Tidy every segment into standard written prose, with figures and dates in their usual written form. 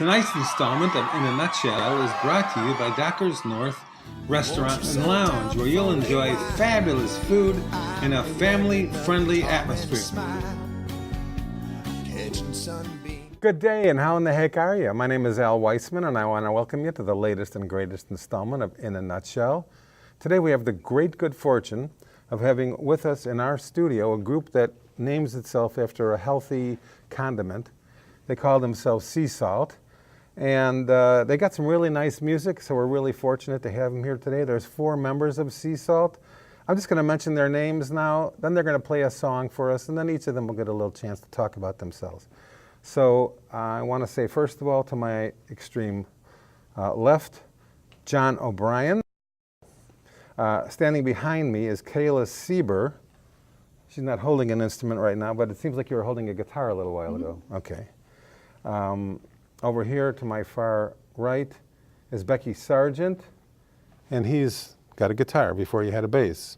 Tonight's installment of In a Nutshell is brought to you by Dockers North Restaurant and Lounge, where you'll enjoy fabulous food in a family-friendly atmosphere. Good day, and how in the heck are you? My name is Al Weissman, and I want to welcome you to the latest and greatest installment of In a Nutshell. Today we have the great good fortune of having with us in our studio a group that names itself after a healthy condiment. They call themselves Seasalt, and they got some really nice music, so we're really fortunate to have them here today. There's 4 members of Seasalt. I'm just going to mention their names now, then they're going to play a song for us, and then each of them will get a little chance to talk about themselves. So I want to say, first of all, to my extreme left, John O'Brien. Standing behind me is Kayla Sieber. She's not holding an instrument right now, but it seems like you were holding a guitar a little while ago. Okay. Over here to my far right is Becky Sargent, and he's got a guitar before he had a bass.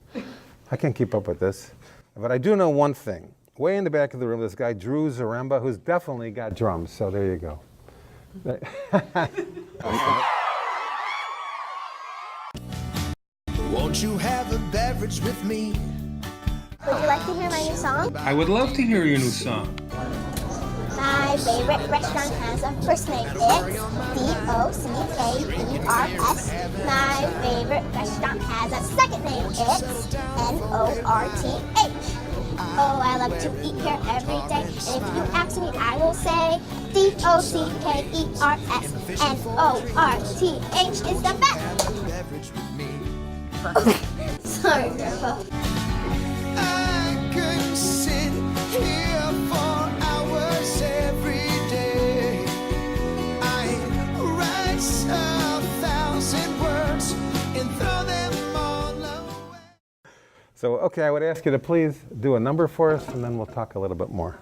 I can't keep up with this, but I do know one thing. Way in the back of the room, this guy, Drew Zaremba, who's definitely got drums, so there you go. Won't you have a beverage with me? Would you like to hear my new song? I would love to hear your new song. My favorite restaurant has a first name. It's Dockers. My favorite restaurant has a second name. It's North. Oh, I love to eat here every day. And if you ask me, I will say Dockers. North is the best. Sorry, Grandpa. I could sit here for hours every day. I write 1,000 words and throw them all away. So, okay, I would ask you to please do a number for us, and then we'll talk a little bit more.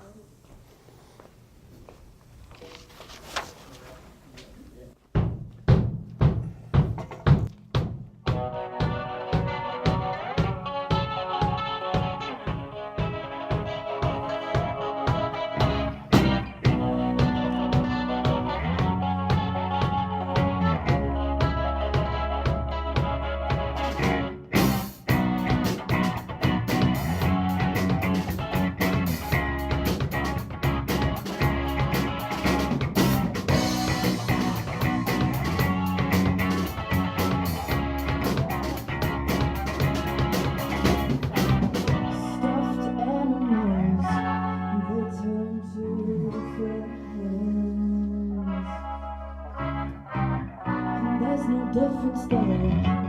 Difference there,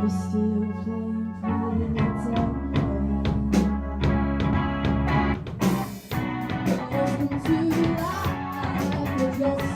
we're still playing pretend. Welcome to life, we're just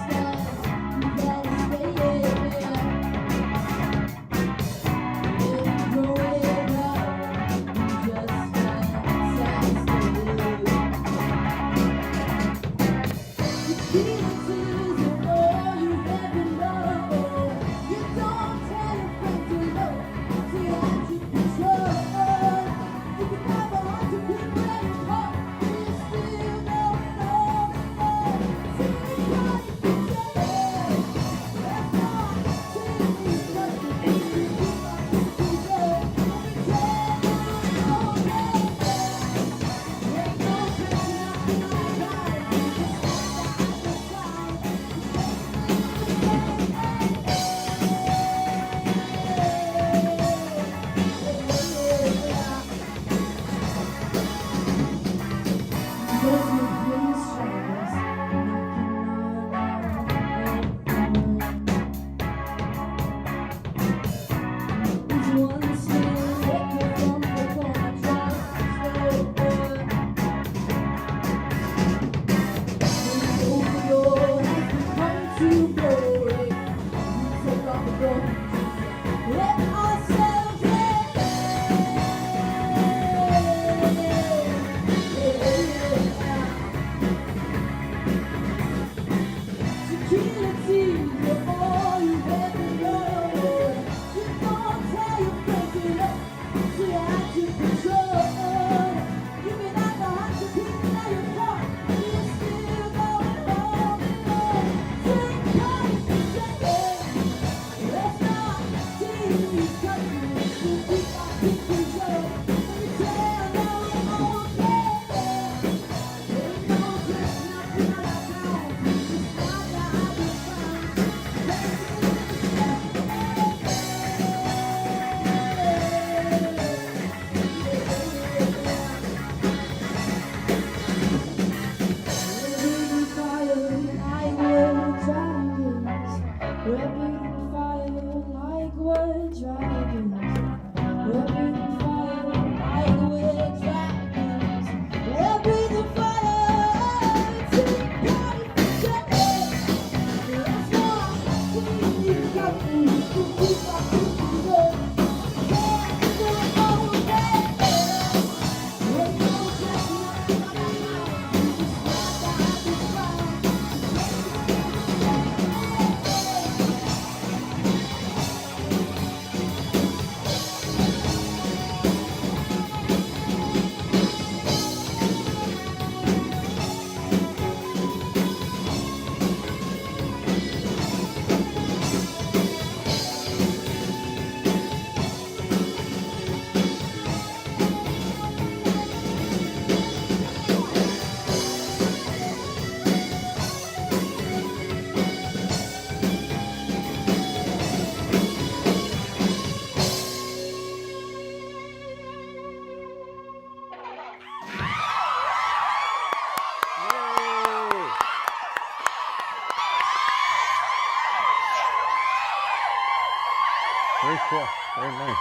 Very cool. Very nice.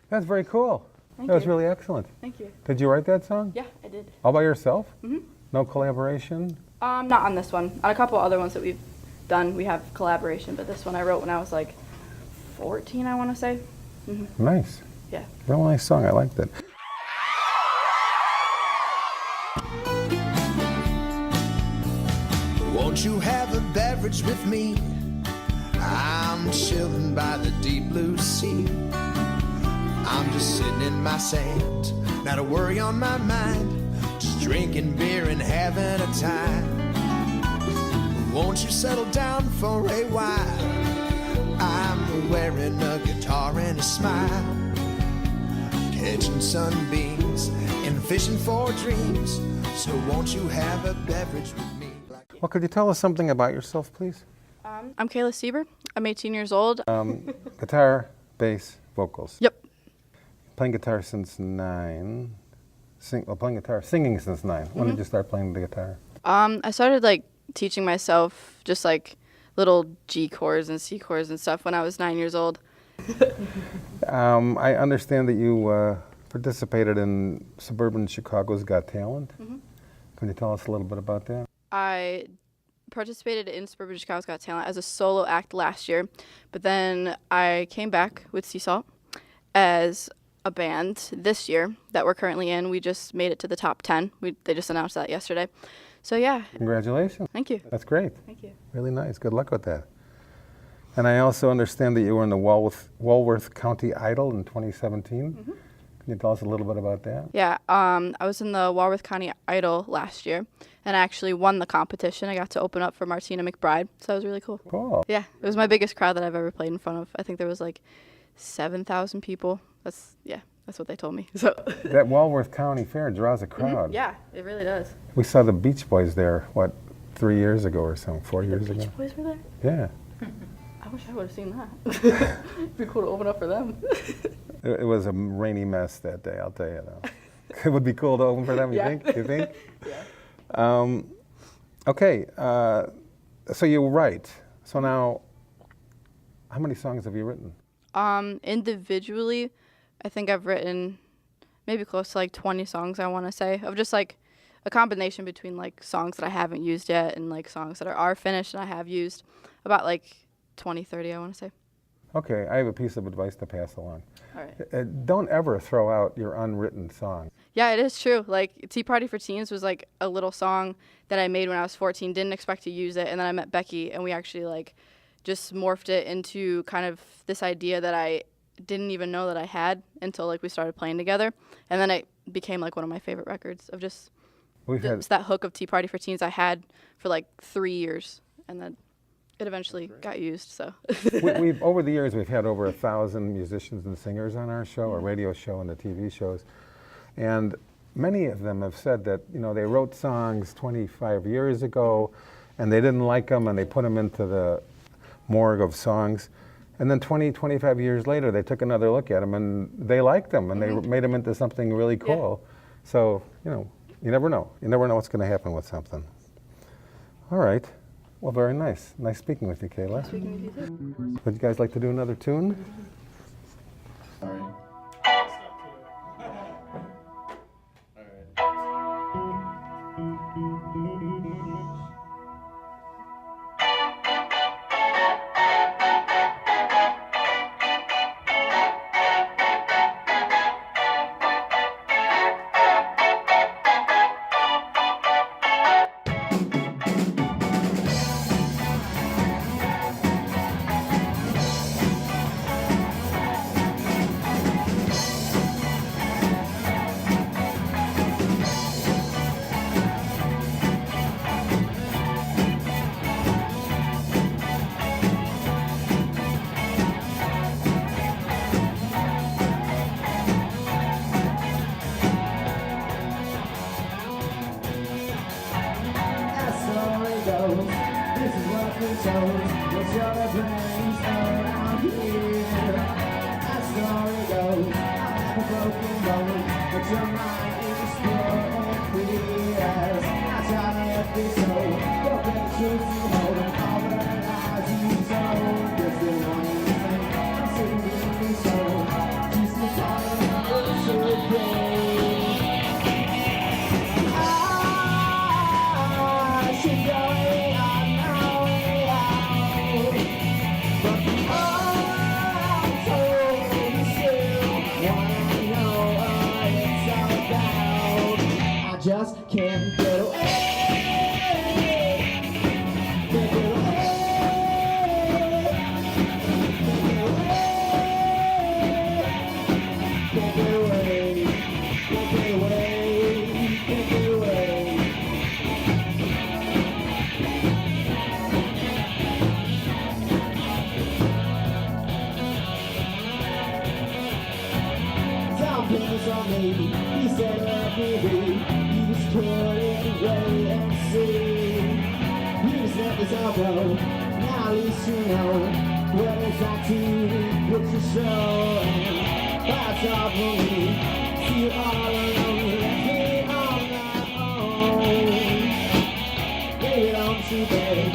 That's very cool. Thank That was you. really excellent. Thank you. Did you write that song? Yeah, I did. All by yourself? No collaboration? Not on this one. On a couple other ones that we've done, we have collaboration, but this one I wrote when I was like 14, I want to say. Nice. Yeah. Real nice song. I liked it. Won't you have a beverage with me? I'm chilling by the deep blue sea. I'm just sitting in my sand, not a worry on my mind, just drinking beer and having a time. Won't you settle down for a while? I'm wearing a guitar and a smile, catching sunbeams and fishing for dreams. So won't you have a beverage with me? Well, could you tell us something about yourself, please? I'm Kayla Sieber. I'm 18 years old. Guitar, bass, vocals. Yep. Playing guitar since 9. Singing since 9. When did you start playing the guitar? I started like teaching myself just like little G chords and C chords and stuff when I was 9 years old. I understand that you participated in Suburban Chicago's Got Talent. Can you tell us a little bit about that? I participated in Suburban Chicago's Got Talent as a solo act last year, but then I came back with Seasalt as a band this year that we're currently in. We just made it to the top 10. They just announced that yesterday. So yeah. Congratulations. Thank you. That's great. Thank you. Really nice. Good luck with that. And I also understand that you were in the Walworth County Idol in 2017. Can you tell us a little bit about that? Yeah, I was in the Walworth County Idol last year, and I actually won the competition. I got to open up for Martina McBride, so that was really cool. Cool. Yeah, it was my biggest crowd that I've ever played in front of. I think there was like 7,000 people. That's what they told me. So That Walworth County Fair draws a crowd. yeah, it really does. We saw the Beach Boys there, 3 years ago or so, 4 years ago? Beach Boys were there? Yeah. I wish I would have seen that. It'd be cool to open up for them. It was a rainy mess that day, I'll tell you though. It would be cool to open for them, you Yeah. think? You think? Yeah. Okay, so you write. So now, how many songs have you written? Individually, I think I've written maybe close to like 20 songs, I want to say, of just like a combination between like songs that I haven't used yet and like songs that are finished and I have used. About like 20, 30, I want to say. Okay, I have a piece of advice to pass along. All right. Don't ever throw out your unwritten song. Yeah, it is true. Like, Tea Party for Teens was like a little song that I made when I was 14. Didn't expect to use it, and then I met Becky, and we actually like just morphed it into kind of this idea that I didn't even know that I had until like we started playing together, and then it became like one of my favorite records of just that hook of Tea Party for Teens I had for like 3 years, and then it eventually got used. So we've over the years we've had over 1,000 musicians and singers on our show, our radio show and the TV shows, and many of them have said that they wrote songs 25 years ago, and they didn't like them, and they put them into the morgue of songs, and then 20, 25 years later they took another look at them and they liked them and they made them into something really cool. Yeah. So you never know. You never know what's going to happen with something. All right. Well, very nice. Nice speaking with you, Kayla. Nice speaking with you too. Would you guys like to do another tune? This is what we chose. What's your brains around here? As story goes, I have a broken bone, but your mind is pure and clear. I try to let this go, but the truth you hold and all the lies you told. You're still wanting to think on me. He said let me be. He just couldn't wait and see. He was at his elbow. Now at least you know what it's like to put your show. And that's all for me. See you all alone. Left me on my own. Baby, don't you dare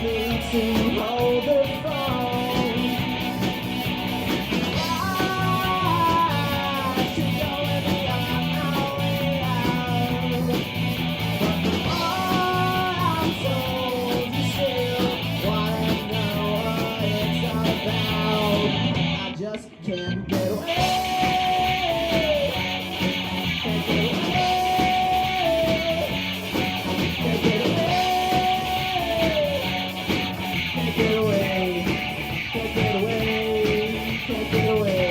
need to hold the phone. I should go and be on my way out. But all I'm told you still wanna know what it's all about. I just can't get away. Can't get away. Can't get away. Can't get away, can't get away, can't get away.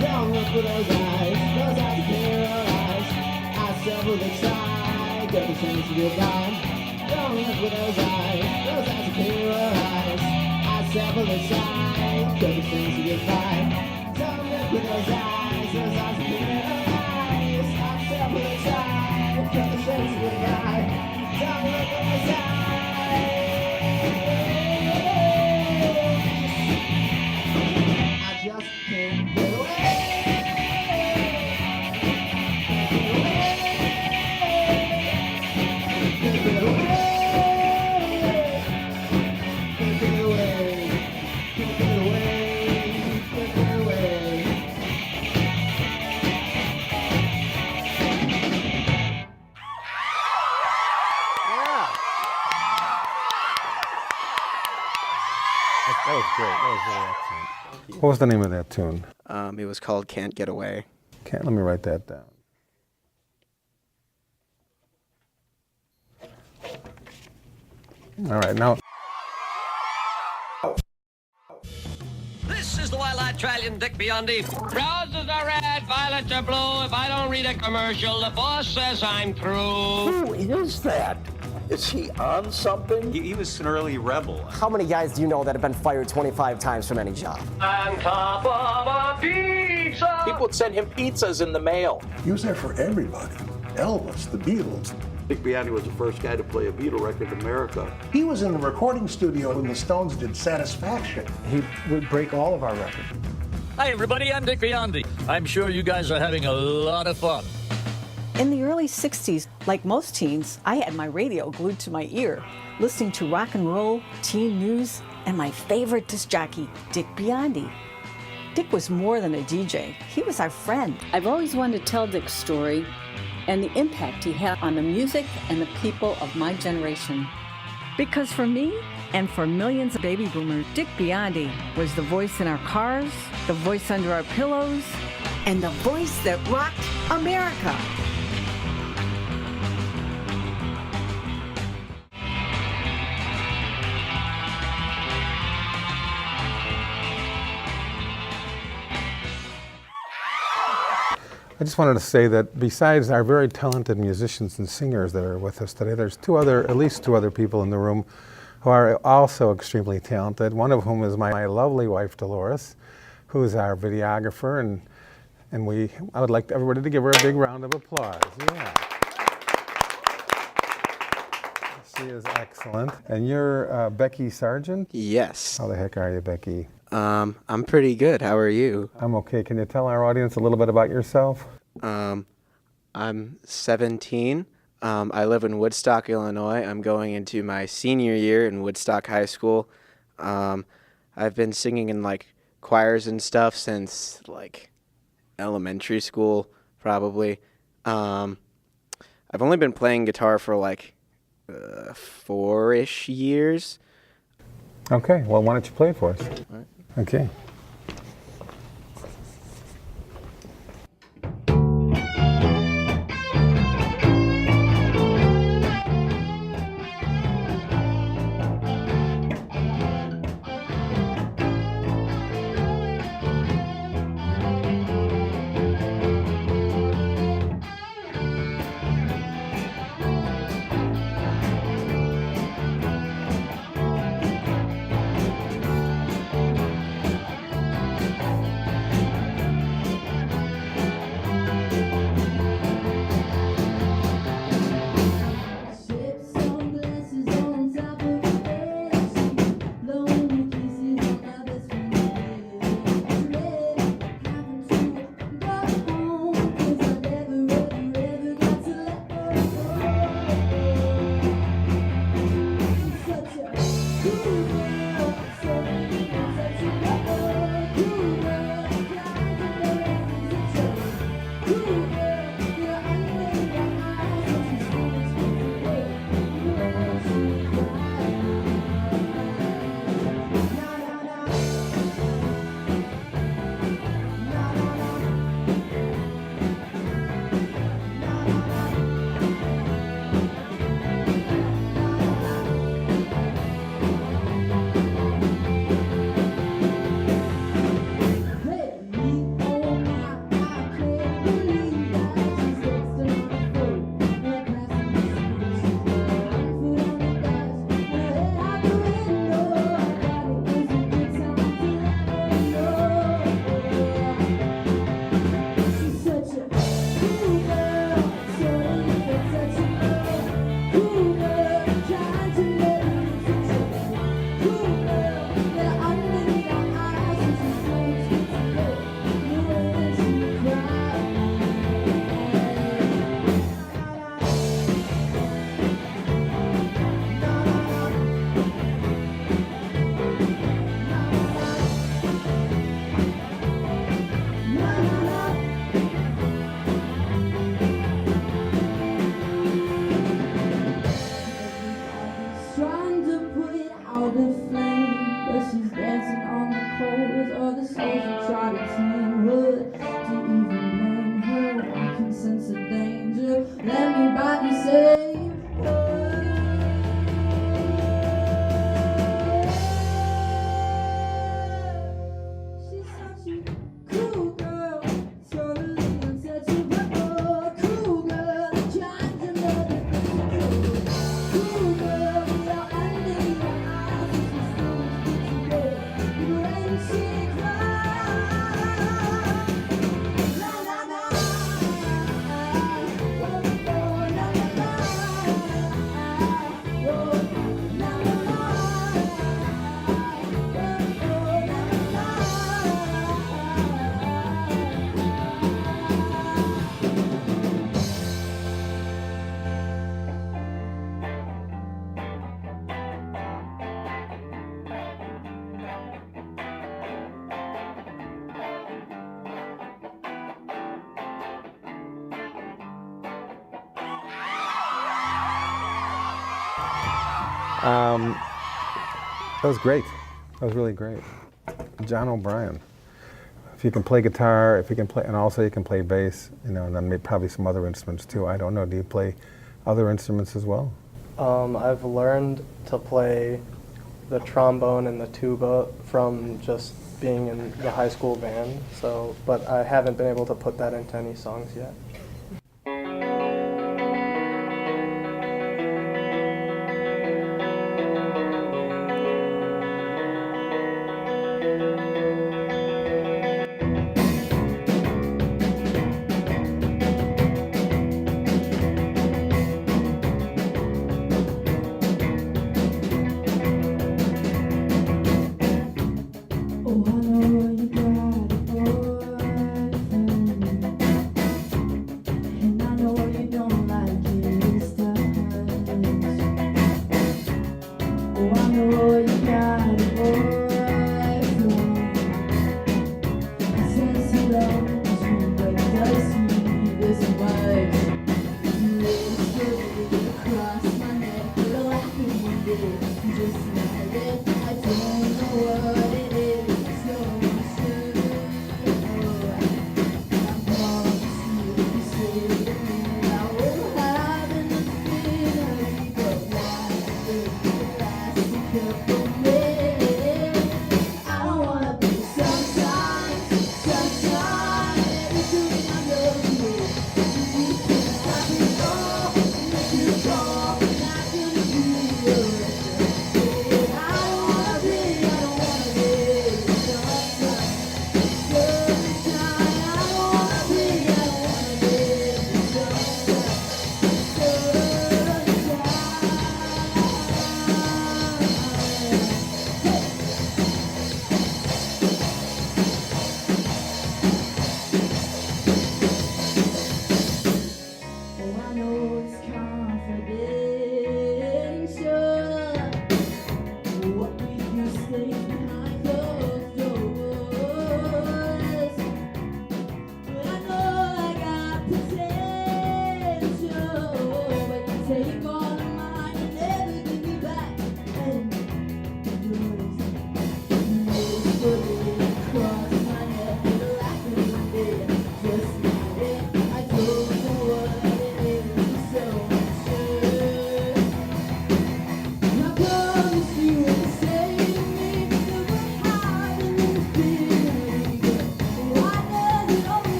Don't look for those eyes are paralyzed. I several the try, get the chance to get by. Don't look for those eyes are paralyzed. I several the try, get the chance to get by. Don't look for those eyes are paralyzed. I several the try, get the chance to get by. Don't look for those eyes. I just can't get away. That was great. That was very excellent. What was the name of that tune? It was called Can't Get Away. Let me write that down. All right, now. This is the Wild-Eyed Australian Dick Biondi. Roses are red, violets are blue. If I don't read a commercial, the boss says I'm through. Who is that? Is he on something? He was an early rebel. How many guys do you know that have been fired 25 times from any job? On top of a pizza. People would send him pizzas in the mail. He was there for everybody. Elvis, the Beatles. Dick Biondi was the first guy to play a Beatle record in America. He was in the recording studio when the Stones did Satisfaction. He would break all of our records. Hi, everybody. I'm Dick Biondi. I'm sure you guys are having a lot of fun. In the early 60s, like most teens, I had my radio glued to my ear, listening to rock and roll, teen news, and my favorite disc jockey, Dick Biondi. Dick was more than a DJ. He was our friend. I've always wanted to tell Dick's story and the impact he had on the music and the people of my generation. Because for me, and for millions of baby boomers, Dick Biondi was the voice in our cars, the voice under our pillows, and the voice that rocked America. I just wanted to say that besides our very talented musicians and singers that are with us today, there's at least two other people in the room who are also extremely talented, one of whom is my lovely wife, Delores, who is our videographer, and I would like everybody to give her a big round of applause. Yeah. She is excellent. And you're Becky Sargent? Yes. How the heck are you, Becky? I'm pretty good. How are you? I'm okay. Can you tell our audience a little bit about yourself? I'm 17. I live in Woodstock, Illinois. I'm going into my senior year in Woodstock High School. I've been singing in like choirs and stuff since like elementary school, probably. I've only been playing guitar for like 4-ish years. Okay, well, why don't you play it for us? All right. Okay. let me buy you safe. She's such a cool girl, totally untouchable. Cool girl, trying to love it. Cool girl, without under your eyes, it's just when she cries. La la la, That was great. That was really great. John O'Brien. If you can play guitar, if you can play, and also you can play bass, you know, and then maybe probably some other instruments too. I don't know. Do you play other instruments as well? I've learned to play the trombone and the tuba from just being in the high school band. So, but I haven't been able to put that into any songs yet.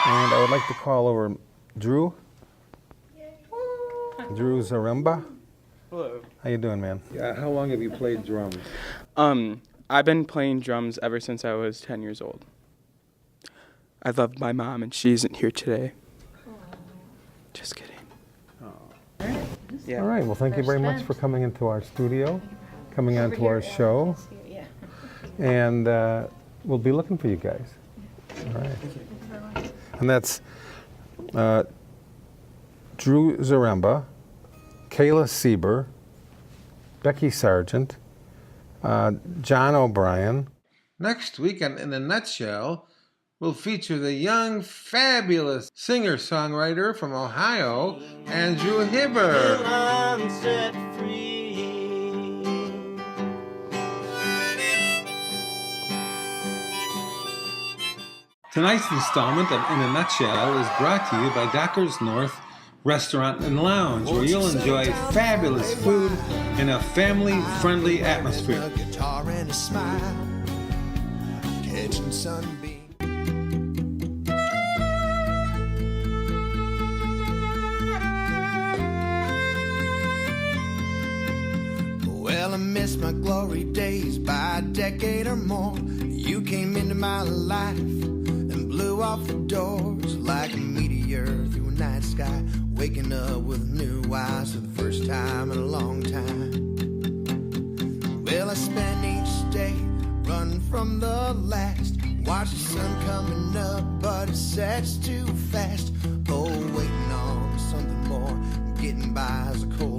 And I would like to call over Drew. Drew Zaremba. Hello. How you doing, man? How long have you played drums? I've been playing drums ever since I was 10 years old. I love my mom, and she isn't here today. Just kidding. Yeah. All right. Well, thank you very much for coming into our studio, coming on to our show. And we'll be looking for you guys. All right. And that's Drew Zaremba, Kayla Sieber, Becky Sargent, John O'Brien. Next week on In a Nutshell, we'll feature the young, fabulous singer-songwriter from Ohio, Andrew Hibber. Tonight's installment of In a Nutshell is brought to you by Dockers North Restaurant and Lounge, where you'll enjoy fabulous food in a family-friendly atmosphere. A guitar and a smile, catching sunbeam. Well, I miss my glory days by a decade or more. You came into my life and blew off the doors like a meteor through a night sky, waking up with new eyes for the first time in a long time. Well, I spend each day running from the last, watch the sun coming up, but it sets too fast. Oh, waiting on something more, getting by as a cold